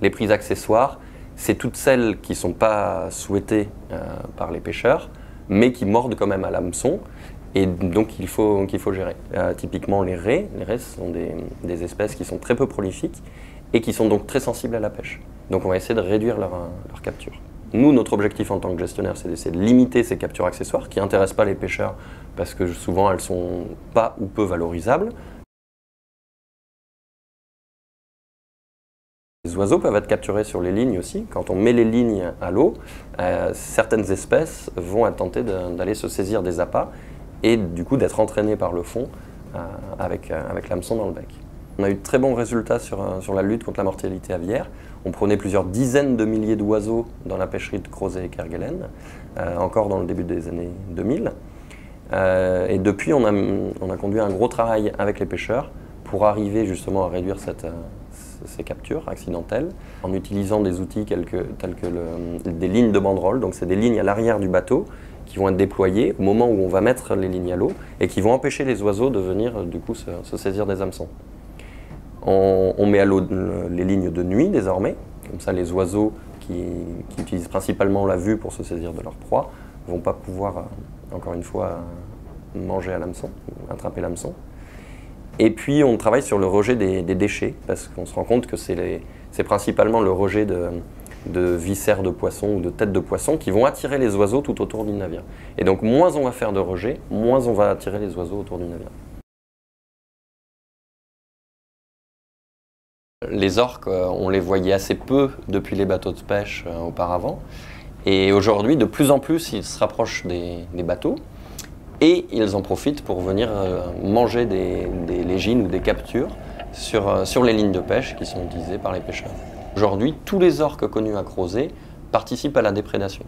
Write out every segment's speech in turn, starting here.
Les prises accessoires, c'est toutes celles qui ne sont pas souhaitées par les pêcheurs, mais qui mordent quand même à l'hameçon, et donc qu'il faut gérer. Typiquement les raies sont des espèces qui sont très peu prolifiques et qui sont donc très sensibles à la pêche. Donc on va essayer de réduire leur capture. Nous, notre objectif en tant que gestionnaire, c'est d'essayer de limiter ces captures accessoires qui n'intéressent pas les pêcheurs parce que souvent elles ne sont pas ou peu valorisables. Les oiseaux peuvent être capturés sur les lignes aussi. Quand on met les lignes à l'eau, certaines espèces vont tenter d'aller se saisir des appâts et du coup d'être entraînées par le fond avec l'hameçon dans le bec. On a eu de très bons résultats sur la lutte contre la mortalité aviaire. On prenait plusieurs dizaines de milliers d'oiseaux dans la pêcherie de Crozet et Kerguelen, encore dans le début des années 2000. Et depuis, on a conduit un gros travail avec les pêcheurs pour arriver justement à réduire ces captures accidentelles en utilisant des outils tels que des lignes de banderole. Donc c'est des lignes à l'arrière du bateau qui vont être déployées au moment où on va mettre les lignes à l'eau et qui vont empêcher les oiseaux de venir du coup se saisir des hameçons. On met à l'eau les lignes de nuit désormais, comme ça les oiseaux qui utilisent principalement la vue pour se saisir de leur proie ne vont pas pouvoir, encore une fois, manger à l'hameçon, attraper l'hameçon. Et puis on travaille sur le rejet des déchets, parce qu'on se rend compte que c'est principalement le rejet de viscères de poissons ou de têtes de poissons qui vont attirer les oiseaux tout autour du navire. Et donc moins on va faire de rejet, moins on va attirer les oiseaux autour du navire. Les orques, on les voyait assez peu depuis les bateaux de pêche auparavant. Et aujourd'hui, de plus en plus, ils se rapprochent des bateaux et ils en profitent pour venir manger des légines ou des captures sur les lignes de pêche qui sont utilisées par les pêcheurs. Aujourd'hui, tous les orques connus à Crozet participent à la déprédation.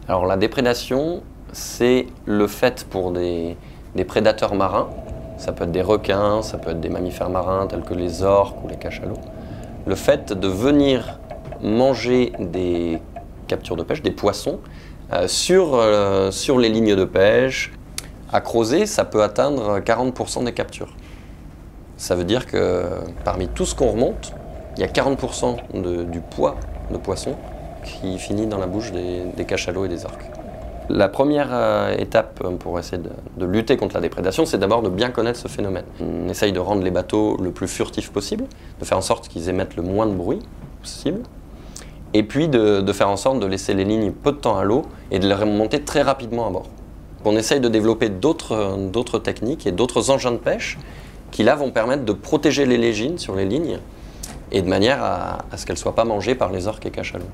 Alors la déprédation, c'est le fait pour des prédateurs marins. Ça peut être des requins, ça peut être des mammifères marins tels que les orques ou les cachalots. Le fait de venir manger des captures de pêche, des poissons, sur les lignes de pêche. À Crozet, ça peut atteindre 40% des captures. Ça veut dire que parmi tout ce qu'on remonte, il y a 40% du poids de poisson qui finit dans la bouche des cachalots et des orques. La première étape pour essayer de lutter contre la déprédation, c'est d'abord de bien connaître ce phénomène. On essaye de rendre les bateaux le plus furtifs possible, de faire en sorte qu'ils émettent le moins de bruit possible, et puis de faire en sorte de laisser les lignes peu de temps à l'eau et de les remonter très rapidement à bord. On essaye de développer d'autres techniques et d'autres engins de pêche qui là vont permettre de protéger les légines sur les lignes et de manière à ce qu'elles ne soient pas mangées par les orques et cachalots.